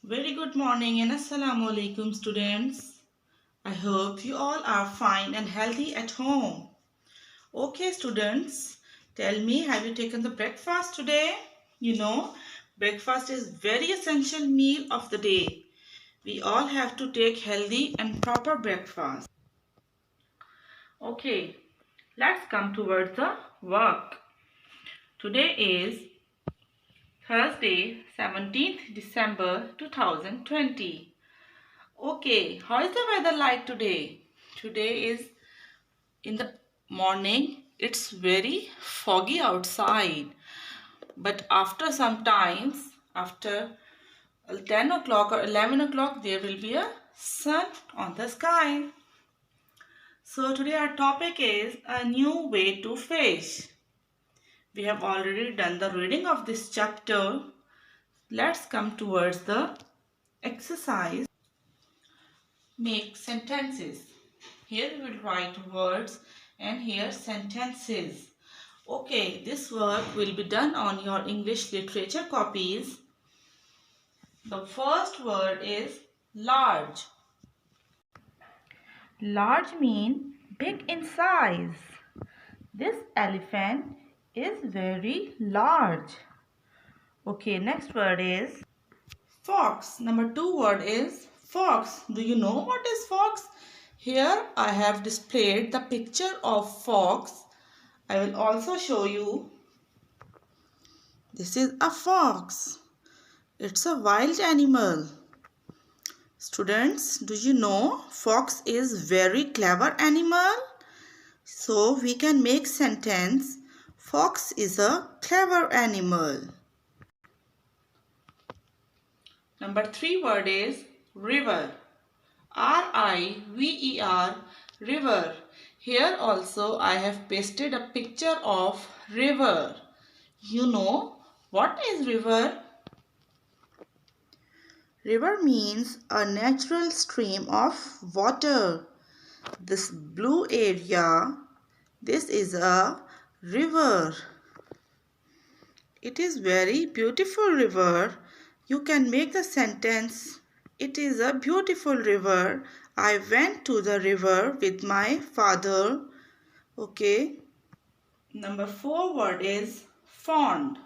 Very good morning and Assalamu alaikum students. I hope you all are fine and healthy at home. Okay students, tell me, have you taken the breakfast today? Breakfast is very essential meal of the day. We all have to take healthy and proper breakfast. Okay, let's come towards the work. Today is Thursday, 17th December 2020. Okay, how is the weather like today? Today is in the morning, it's very foggy outside. But after some times, after 10 o'clock or 11 o'clock, there will be a sun on the sky. So today our topic is a new way to fish. We have already done the reading of this chapter. Let's come towards the exercise. Make sentences. Here we will write words and here sentences. Okay, this work will be done on your English literature copies. The first word is large. Large means big in size. This elephant is very large. Okay, next word is fox. Number 2 word is fox. Do you know what is fox? Here I have displayed the picture of fox. I will also show you. This is a fox. It's a wild animal. Students, do you know fox is very clever animal? So we can make sentence, fox is a clever animal. Number 3 word is river. R-I-V-E-R, river. Here also I have pasted a picture of river. You know what is river? River means a natural stream of water. This blue area, this is a river. It is very beautiful river. You can make the sentence, it is a beautiful river. I went to the river with my father. Okay. Number 4 word is fond.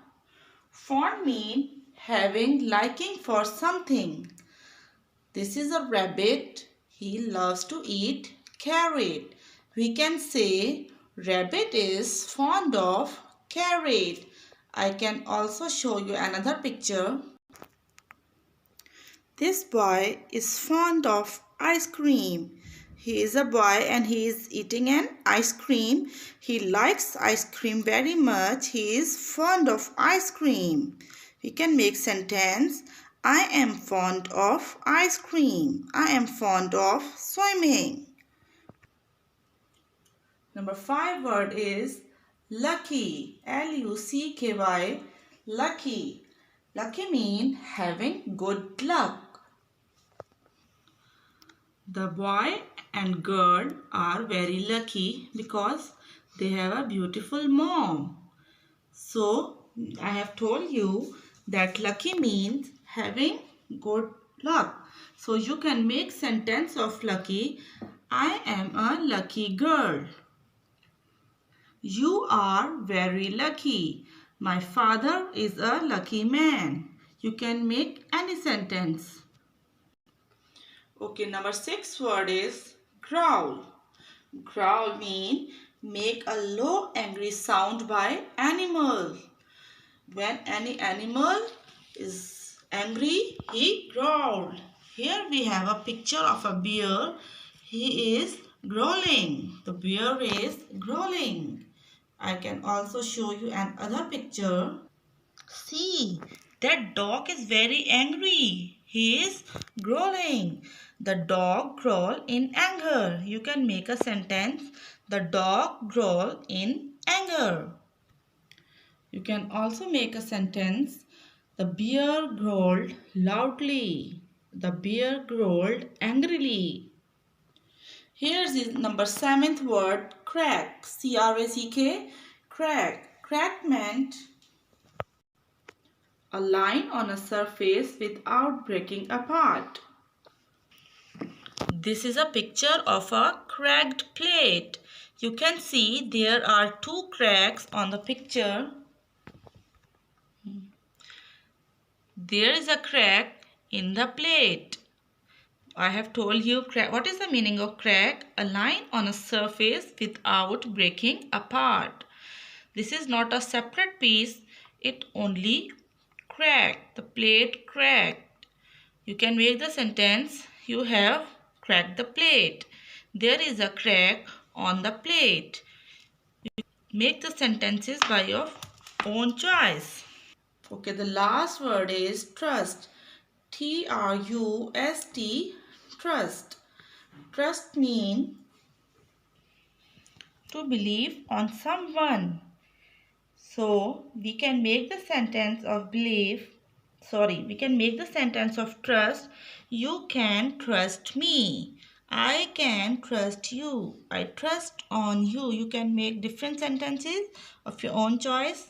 Fond means having liking for something. This is a rabbit. He loves to eat carrot. We can say rabbit is fond of carrot. I can also show you another picture. This boy is fond of ice cream. He is a boy and he is eating an ice cream. He likes ice cream very much. He is fond of ice cream. We can make sentence, I am fond of ice cream. I am fond of swimming. Number 5 word is lucky. L-U-C-K-Y, lucky. Lucky means having good luck. The boy and girl are very lucky because they have a beautiful mom. So, I have told you that lucky means having good luck. So, you can make sentence of lucky. I am a lucky girl. You are very lucky. My father is a lucky man. You can make any sentence. Okay, number 6 word is growl. Growl means make a low angry sound by animal. When any animal is angry, he growled. Here we have a picture of a bear. He is growling. The bear is growling. I can also show you another picture. See, that dog is very angry. He is growling. The dog growl in anger. You can make a sentence. The dog growl in anger. You can also make a sentence. The bear growled loudly. The bear growled angrily. Here's the number 7th word, crack. C-R-A-C-K, crack. Crack meant a line on a surface without breaking apart. This is a picture of a cracked plate. You can see there are two cracks on the picture. There is a crack in the plate. I have told you crack. What is the meaning of crack? A line on a surface without breaking apart. This is not a separate piece. It only cracked. The plate cracked. You can make the sentence, you have cracked the plate. There is a crack on the plate. You make the sentences by your own choice. Okay, the last word is trust. T-R-U-S-T, trust. Trust means to believe on someone. So, we can make the sentence of we can make the sentence of trust. You can trust me. I can trust you. I trust on you. You can make different sentences of your own choice.